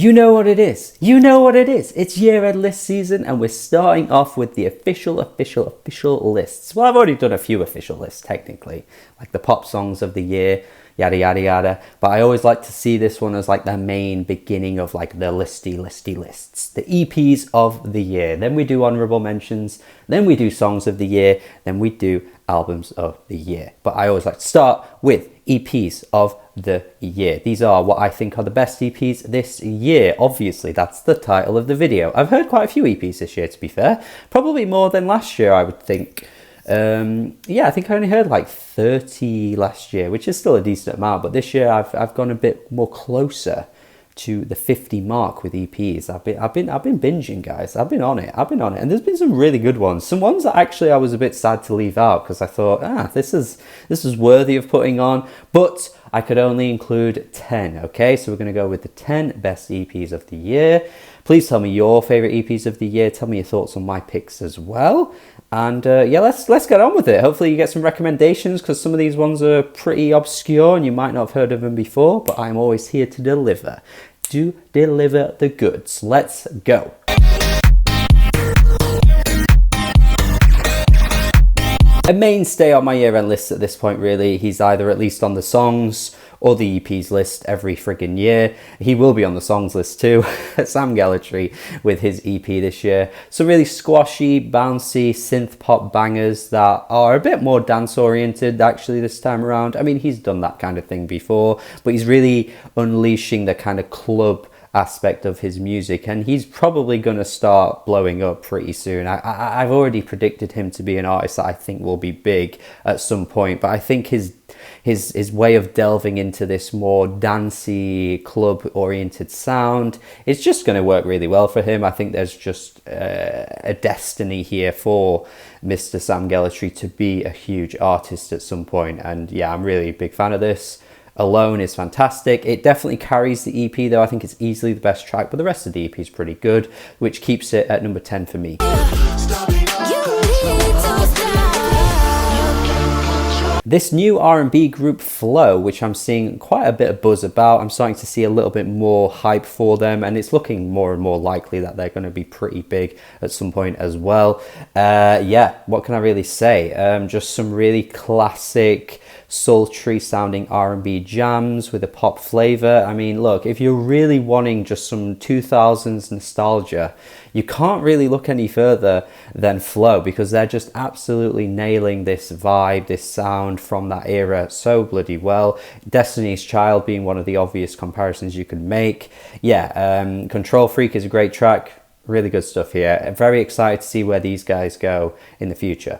You know what it is. You know what it is. It's year-end list season, and we're starting off with the official lists. Well, I've already done a few official lists, technically, like the pop songs of the year, yada, yada, yada. But I always like to see this one as like the main beginning of like the listy lists. The EPs of the year. Then we do honorable mentions. Then we do songs of the year. Then we do albums of the year. But I always like to start with EPs of the year. These are what I think are the best EPs this year. Obviously, that's the title of the video. I've heard quite a few EPs this year, to be fair. Probably more than last year, I would think. Yeah, I think I only heard like 30 last year, which is still a decent amount. But this year, I've gone a bit more closer to the 50 mark with EPs. I've been binging, guys. I've been on it, and there's been some really good ones. Some ones that actually I was a bit sad to leave out because I thought, this is worthy of putting on, but I could only include 10. Okay, so we're gonna go with the 10 best EPs of the year. Please tell me your favorite EPs of the year. Tell me your thoughts on my picks as well. And yeah, let's get on with it. Hopefully you get some recommendations because some of these ones are pretty obscure and you might not have heard of them before, but I'm always here to deliver. To deliver the goods. Let's go. A mainstay on my year-end list at this point, really. He's either at least on the songs or the EPs list every friggin' year. He will be on the songs list too. Sam Gallagher with his EP this year. So really squashy, bouncy, synth pop bangers that are a bit more dance-oriented actually this time around. I mean, he's done that kind of thing before, but he's really unleashing the kind of club aspect of his music, and he's probably going to start blowing up pretty soon. I've already predicted him to be an artist that I think will be big at some point, but I think his way of delving into this more dancey, club-oriented sound is just going to work really well for him. I think there's just a destiny here for Mr. Sam Gallagher to be a huge artist at some point, and yeah, I'm really a big fan of this. Alone is fantastic. It definitely carries the EP though. I think it's easily the best track, but the rest of the EP is pretty good, which keeps it at number 10 for me. This new R&B group Flow, which I'm seeing quite a bit of buzz about, I'm starting to see a little bit more hype for them, and it's looking more and more likely that they're going to be pretty big at some point as well. Yeah, what can I really say? Just some really classic, sultry sounding R&B jams with a pop flavor. I mean, look, if you're really wanting just some 2000s nostalgia, you can't really look any further than Flow, because they're just absolutely nailing this vibe, this sound from that era so bloody well. Destiny's Child being one of the obvious comparisons you could make. Yeah, Control Freak is a great track. Really good stuff here. I'm very excited to see where these guys go in the future.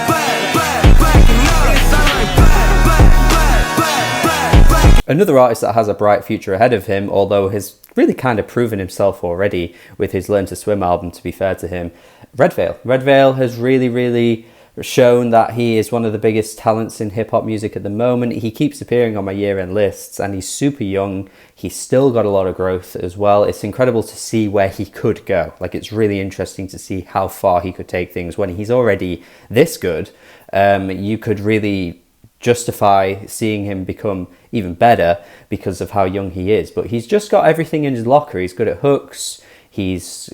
Another artist that has a bright future ahead of him, although has really kind of proven himself already with his Learn to Swim album, to be fair to him, Redveil. Redveil has really shown that he is one of the biggest talents in hip-hop music at the moment. He keeps appearing on my year-end lists, and he's super young. He's still got a lot of growth as well. It's incredible to see where he could go. Like, it's really interesting to see how far he could take things. When he's already this good, you could really justify seeing him become even better because of how young he is. But he's just got everything in his locker. He's good at hooks. He's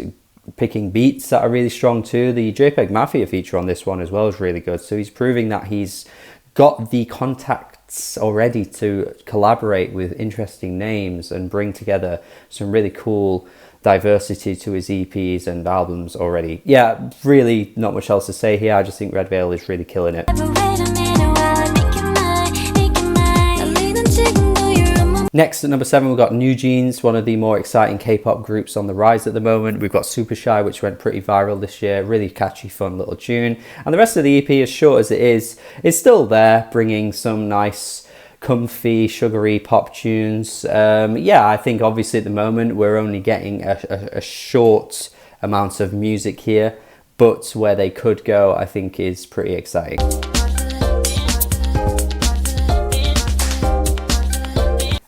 picking beats that are really strong too. The JPEG Mafia feature on this one as well is really good. So he's proving that he's got the contacts already to collaborate with interesting names and bring together some really cool diversity to his EPs and albums already. Yeah, really not much else to say here. I just think Redveil is really killing it. Next at number 7, we've got New Jeans, one of the more exciting K-pop groups on the rise at the moment. We've got Super Shy, which went pretty viral this year. Really catchy, fun little tune. And the rest of the EP, as short as it is still there, bringing some nice, comfy, sugary pop tunes. Yeah, I think obviously at the moment we're only getting a short amount of music here, but where they could go, I think, is pretty exciting.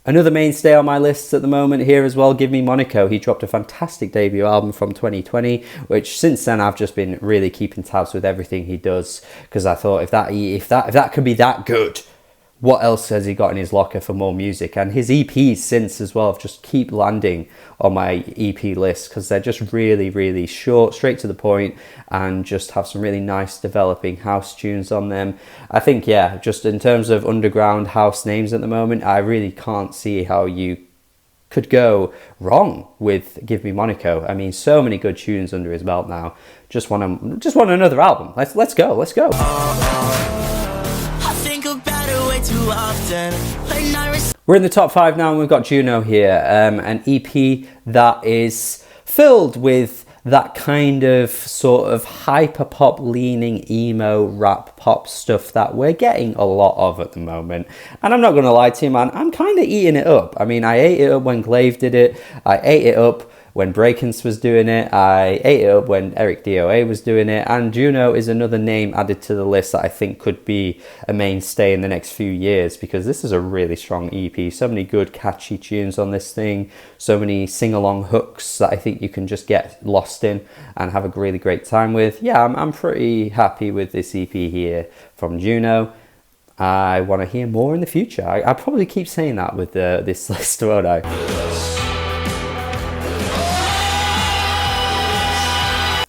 Another mainstay on my lists at the moment here as well, Me Monaco. He dropped a fantastic debut album from 2020, which since then I've just been really keeping tabs with everything he does, because I thought if that could be that good, what else has he got in his locker for more music? And his EPs since as well just keep landing on my EP list because they're just really, really short, straight to the point, and just have some really nice developing house tunes on them. I think, yeah, just in terms of underground house names at the moment, I really can't see how you could go wrong with Give Me Monaco. I mean, so many good tunes under his belt now. Just want another album. Let's go. Too often. We're in the top 5 now, and we've got Juno here, an EP that is filled with that kind of sort of hyper pop leaning emo rap pop stuff that we're getting a lot of at the moment. And I'm not going to lie to you, man, I'm kind of eating it up. I mean, I ate it up when Glaive did it. I ate it up when Breakins was doing it. I ate it up when Eric DOA was doing it. And Juno is another name added to the list that I think could be a mainstay in the next few years, because this is a really strong EP. So many good catchy tunes on this thing. So many sing-along hooks that I think you can just get lost in and have a really great time with. Yeah, I'm pretty happy with this EP here from Juno. I want to hear more in the future. I probably keep saying that with this list, won't I?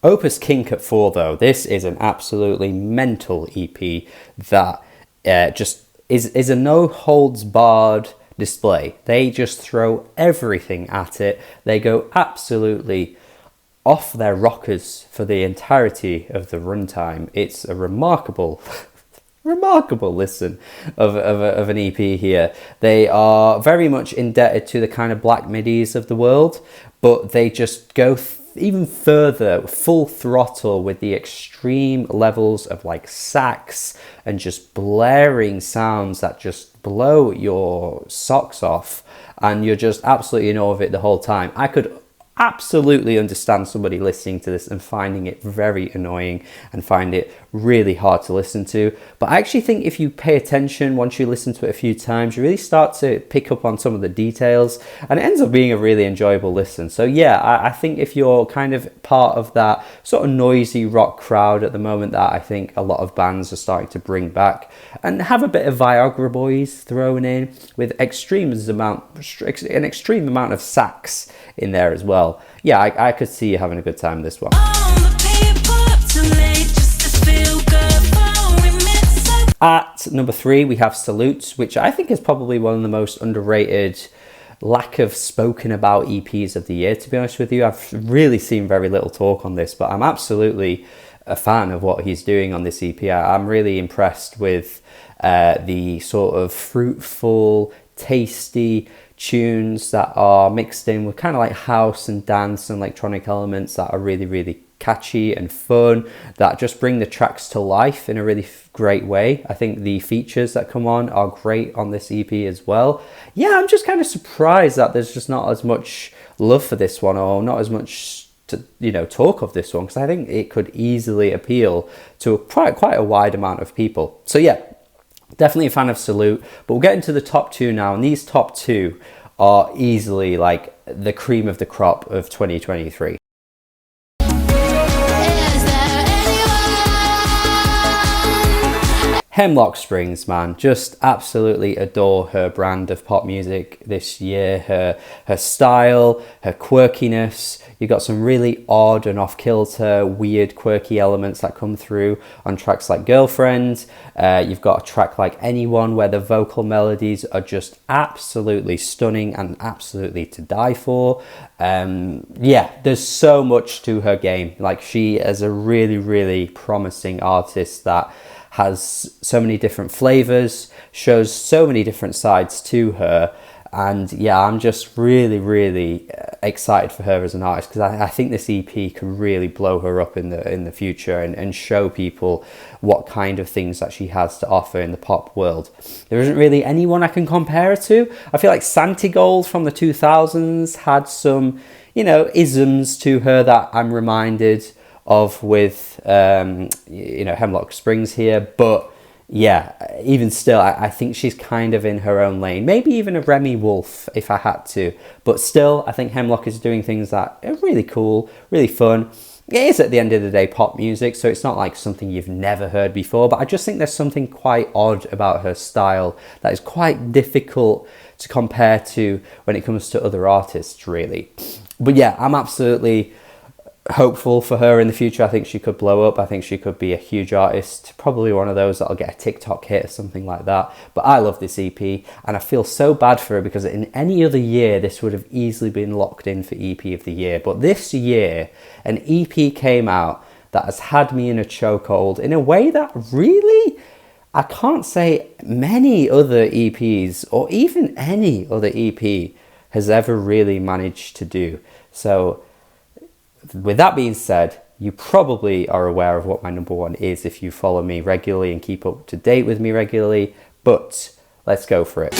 Opus Kink at 4 though, this is an absolutely mental EP that just is a no holds barred display. They just throw everything at it. They go absolutely off their rockers for the entirety of the runtime. It's a remarkable listen of an EP here. They are very much indebted to the kind of Black Midis of the world, but they just go even further, full throttle, with the extreme levels of like sax and just blaring sounds that just blow your socks off, and you're just absolutely in awe of it the whole time. I could absolutely understand somebody listening to this and finding it very annoying and find it really hard to listen to, but I actually think if you pay attention, once you listen to it a few times, you really start to pick up on some of the details, and it ends up being a really enjoyable listen. So yeah, I think if you're kind of part of that sort of noisy rock crowd at the moment that I think a lot of bands are starting to bring back, and have a bit of Viagra Boys thrown in with an extreme amount of sax in there as well. Yeah, I could see you having a good time with this one. At number 3, we have Salute, which I think is probably one of the most underrated, lack of spoken about EPs of the year, to be honest with you. I've really seen very little talk on this, but I'm absolutely a fan of what he's doing on this EP. I'm really impressed with the sort of fruitful, tasty tunes that are mixed in with kind of like house and dance and electronic elements that are really, really catchy and fun, that just bring the tracks to life in a really great way. I think the features that come on are great on this EP as well. Yeah, I'm just kind of surprised that there's just not as much love for this one, or not as much to talk of this one, because I think it could easily appeal to quite a wide amount of people. So yeah, definitely a fan of Salute. But we'll get into the top 2 now, and these top 2 are easily like the cream of the crop of 2023. Hemlock Springs, man, just absolutely adore her brand of pop music this year. Her style, her quirkiness. You've got some really odd and off-kilter, weird, quirky elements that come through on tracks like Girlfriend. You've got a track like Anyone, where the vocal melodies are just absolutely stunning and absolutely to die for. Yeah, there's so much to her game. Like, she is a really, really promising artist that has so many different flavors, shows so many different sides to her. And yeah, I'm just really, really excited for her as an artist, because I think this EP can really blow her up in the future and show people what kind of things that she has to offer in the pop world. There isn't really anyone I can compare her to. I feel like Santigold from the 2000s had some, isms to her that I'm reminded of with, Hemlock Springs here. But yeah, even still, I think she's kind of in her own lane. Maybe even a Remy Wolf if I had to. But still, I think Hemlock is doing things that are really cool, really fun. it is at the end of the day pop music, so it's not like something you've never heard before, but I just think there's something quite odd about her style that is quite difficult to compare to when it comes to other artists, really. But yeah, I'm absolutely hopeful for her in the future. I think she could blow up. I think she could be a huge artist, probably one of those that'll get a TikTok hit or something like that. But I love this EP, and I feel so bad for her because in any other year this would have easily been locked in for EP of the year. But this year an EP came out that has had me in a chokehold in a way that really I can't say many other EPs or even any other EP has ever really managed to do. So with that being said, you probably are aware of what my number one is if you follow me regularly and keep up to date with me regularly, but let's go for it.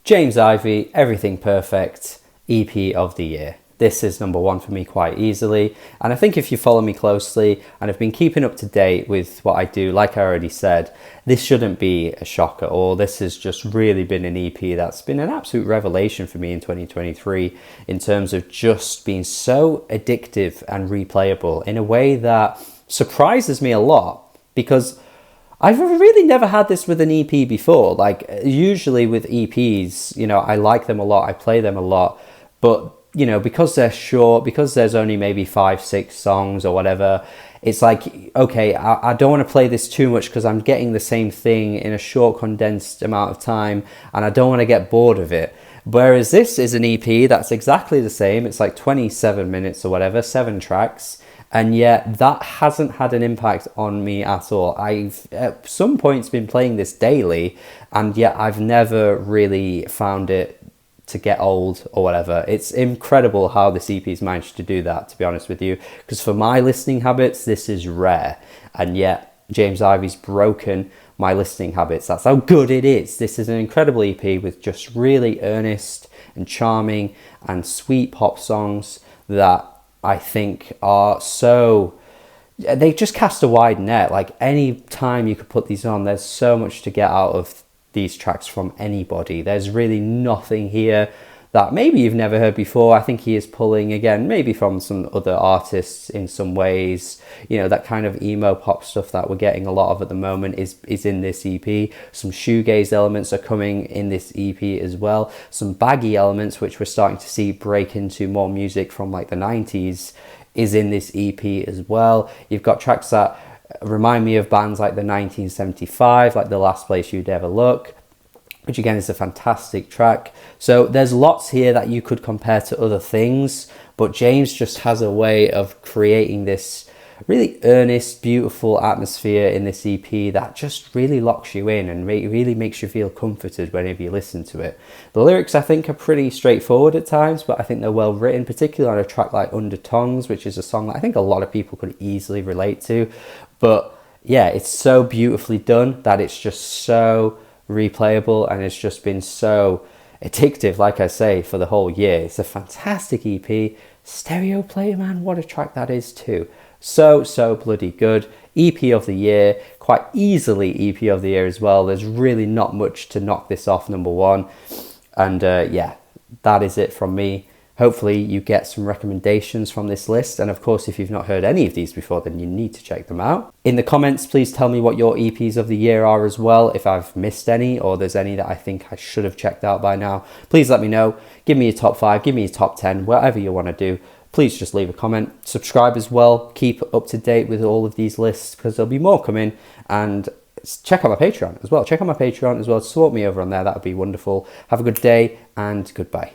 James Ivy, Everything Perfect, EP of the year. This is number one for me quite easily, and I think if you follow me closely and have been keeping up to date with what I do, like I already said, this shouldn't be a shock at all. This has just really been an EP that's been an absolute revelation for me in 2023 in terms of just being so addictive and replayable in a way that surprises me a lot, because I've really never had this with an EP before. Like usually with EPs, you know, I like them a lot, I play them a lot, but you know, because they're short, because there's only maybe 5-6 songs or whatever, it's like, okay, I don't want to play this too much because I'm getting the same thing in a short, condensed amount of time, and I don't want to get bored of it. Whereas this is an EP that's exactly the same. It's like 27 minutes or whatever, 7 tracks, and yet that hasn't had an impact on me at all. I've at some points been playing this daily, and yet I've never really found it to get old or whatever. It's incredible how this EP's managed to do that, to be honest with you, because for my listening habits this is rare, and yet James Ivy's broken my listening habits. That's how good it is. This is an incredible EP with just really earnest and charming and sweet pop songs that I think are so, they just cast a wide net. Like any time you could put these on, there's so much to get out of these tracks from anybody. There's really nothing here that maybe you've never heard before. I think he is pulling again maybe from some other artists in some ways. You know, that kind of emo pop stuff that we're getting a lot of at the moment is in this EP. Some shoegaze elements are coming in this EP as well. Some baggy elements which we're starting to see break into more music from like the 90s is in this EP as well. You've got tracks that remind me of bands like the 1975, like The Last Place You'd Ever Look, which again is a fantastic track. So there's lots here that you could compare to other things, but James just has a way of creating this really earnest, beautiful atmosphere in this EP that just really locks you in and really makes you feel comforted whenever you listen to it. The lyrics I think are pretty straightforward at times, but I think they're well written, particularly on a track like Under Tongues, which is a song that I think a lot of people could easily relate to. But yeah, it's so beautifully done that it's just so replayable, and it's just been so addictive, like I say, for the whole year. It's a fantastic EP. Stereo Player, man, what a track that is too. So bloody good. EP of the year, quite easily EP of the year as well. There's really not much to knock this off number one. And yeah, that is it from me. Hopefully you get some recommendations from this list, and of course if you've not heard any of these before, then you need to check them out. In the comments, please tell me what your EPs of the year are as well, if I've missed any or there's any that I think I should have checked out by now. Please let me know. Give me your top 5, give me your top 10, whatever you want to do. Please just leave a comment. Subscribe as well. Keep up to date with all of these lists because there'll be more coming. And check out my Patreon as well. Check out my Patreon as well. Support me over on there. That would be wonderful. Have a good day and goodbye.